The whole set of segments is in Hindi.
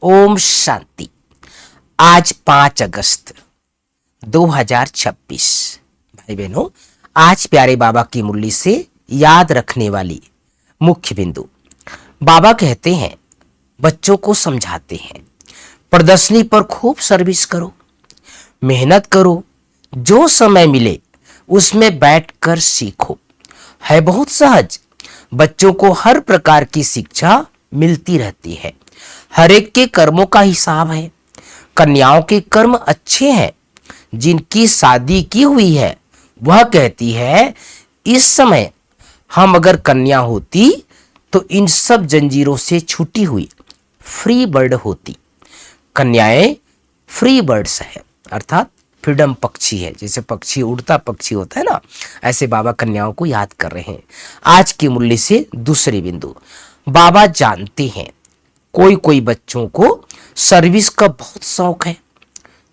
ओम शांति। आज 5 अगस्त 2026। भाई बहनों, आज प्यारे बाबा की मुरली से याद रखने वाली मुख्य बिंदु। बाबा कहते हैं, बच्चों को समझाते हैं, प्रदर्शनी पर खूब सर्विस करो, मेहनत करो, जो समय मिले उसमें बैठकर सीखो। है बहुत सहज, बच्चों को हर प्रकार की शिक्षा मिलती रहती है। हर एक के कर्मों का हिसाब है। कन्याओं के कर्म अच्छे हैं। जिनकी शादी की हुई है वह कहती है, इस समय हम अगर कन्या होती तो इन सब जंजीरों से छूटी हुई फ्री बर्ड होती। कन्याएं फ्री बर्ड्स है, अर्थात फ्रीडम पक्षी है। जैसे पक्षी उड़ता पक्षी होता है ना, ऐसे बाबा कन्याओं को याद कर रहे हैं। आज की मुरली से दूसरे बिंदु। बाबा जानते हैं कोई कोई बच्चों को सर्विस का बहुत शौक है,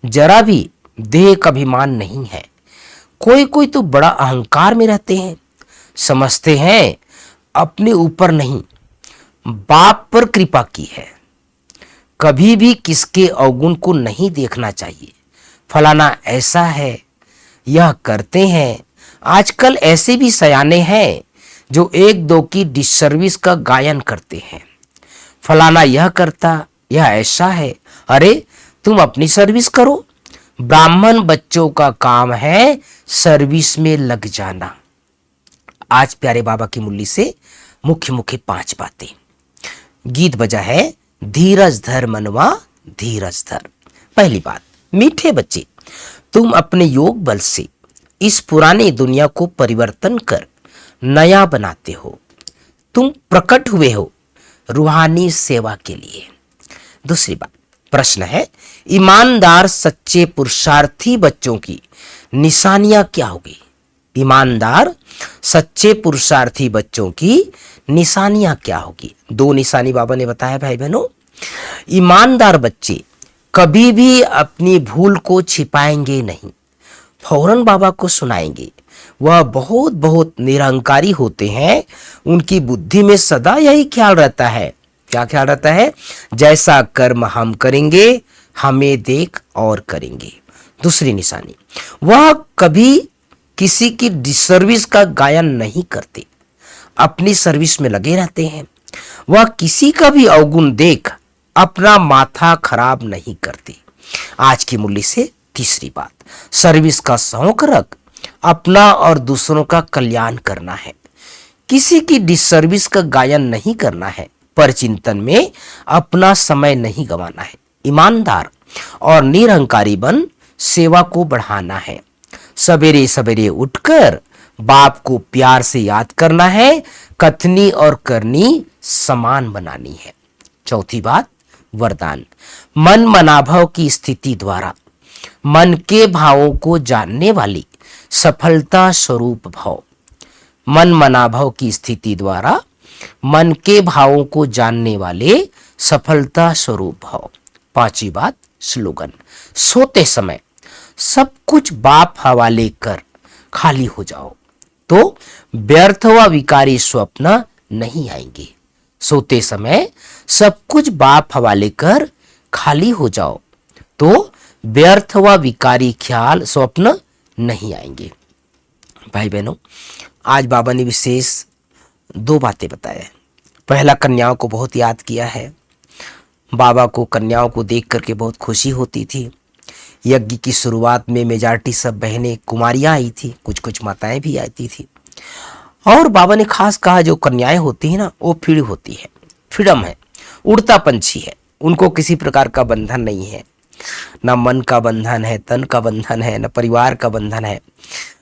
जरा भी देह का अभिमान नहीं है। कोई कोई तो बड़ा अहंकार में रहते हैं, समझते हैं अपने ऊपर नहीं बाप पर कृपा की है। कभी भी किसके अवगुण को नहीं देखना चाहिए। फलाना ऐसा है, यह करते हैं। आजकल ऐसे भी सयाने हैं जो एक दो की डिसर्विस का गायन करते हैं। फलाना यह करता, यह ऐसा है। अरे तुम अपनी सर्विस करो। ब्राह्मण बच्चों का काम है सर्विस में लग जाना। आज प्यारे बाबा की मुरली से मुख्य मुख्य 5 बातें। गीत बजा है, धीरज धर मनवा धीरज धर। पहली बात, मीठे बच्चे, तुम अपने योग बल से इस पुरानी दुनिया को परिवर्तन कर नया बनाते हो। तुम प्रकट हुए हो रूहानी सेवा के लिए। दूसरी बात, प्रश्न है, ईमानदार सच्चे पुरुषार्थी बच्चों की निशानियां क्या होगी? ईमानदार सच्चे पुरुषार्थी बच्चों की निशानियां क्या होगी? 2 निशानी बाबा ने बताया भाई बहनों। ईमानदार बच्चे कभी भी अपनी भूल को छिपाएंगे नहीं, फौरन बाबा को सुनाएंगे। वह बहुत बहुत निरहंकारी होते हैं। उनकी बुद्धि में सदा यही ख्याल रहता है। क्या ख्याल रहता है? जैसा कर्म हम करेंगे हमें देख और करेंगे। दूसरी निशानी, वह कभी किसी की डिसर्विस का गायन नहीं करते, अपनी सर्विस में लगे रहते हैं। वह किसी का भी अवगुण देख अपना माथा खराब नहीं करते। आज की मुरली से तीसरी बात, सर्विस का शौक रख अपना और दूसरों का कल्याण करना है। किसी की डिसर्विस का गायन नहीं करना है। पर चिंतन में अपना समय नहीं गंवाना है। ईमानदार और निरहंकारी बन सेवा को बढ़ाना है। सवेरे सवेरे उठकर बाप को प्यार से याद करना है। कथनी और करनी समान बनानी है। चौथी बात, वरदान, मन मनाभाव की स्थिति द्वारा मन के भावों को जानने वाली सफलता स्वरूप भाव। मन मनाभाव की स्थिति द्वारा मन के भावों को जानने वाले सफलता स्वरूप भाव। 5वीं बात, स्लोगन, सोते समय सब कुछ बाप हवाले कर खाली हो जाओ तो व्यर्थ व विकारी स्वप्न नहीं आएंगे। सोते समय सब कुछ बाप हवाले कर खाली हो जाओ तो व्यर्थ व विकारी ख्याल स्वप्न नहीं आएंगे। भाई बहनों, आज बाबा ने विशेष 2 बातें बताए। पहला, कन्याओं को बहुत याद किया है। बाबा को कन्याओं को देख करके बहुत खुशी होती थी। यज्ञ की शुरुआत में मेजॉरिटी सब बहनें कुमारियां आई थी, कुछ कुछ माताएं भी आती थी। और बाबा ने खास कहा, जो कन्याएं होती है ना, वो फ्री होती है, फ्रीडम है, उड़ता पंछी है। उनको किसी प्रकार का बंधन नहीं है, ना मन का बंधन है, तन का बंधन है, ना परिवार का बंधन है।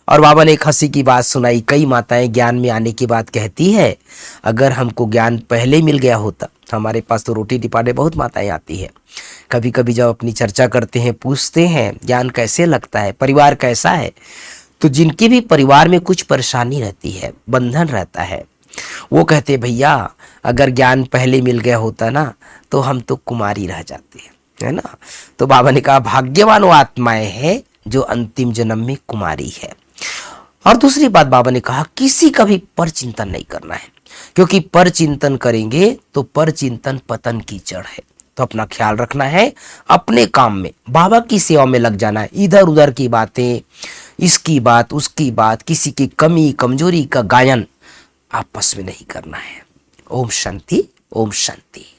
और बाबा ने एक हंसी की बात सुनाई। कई माताएं ज्ञान में आने की बात कहती है, अगर हमको ज्ञान पहले मिल गया होता। हमारे पास तो रोटी टिपाने बहुत माताएं आती है। कभी कभी जब अपनी चर्चा करते हैं, पूछते हैं ज्ञान कैसे लगता है, परिवार कैसा है, तो जिनके भी परिवार में कुछ परेशानी रहती है, बंधन रहता है, वो कहते भैया अगर ज्ञान पहले मिल गया होता ना तो हम तो कुमारी रह जाते, है ना। तो बाबा ने कहा, भाग्यवान वो आत्माएं हैं जो अंतिम जन्म में कुमारी है। और दूसरी बात बाबा ने कहा, किसी का भी पर चिंतन नहीं करना है, क्योंकि पर चिंतन करेंगे तो पर चिंतन पतन की जड़ है। तो अपना ख्याल रखना है, अपने काम में बाबा की सेवा में लग जाना है। इधर उधर की बातें, इसकी बात उसकी बात, किसी की कमी कमजोरी का गायन आपस में नहीं करना है। ओम शांति, ओम शांति।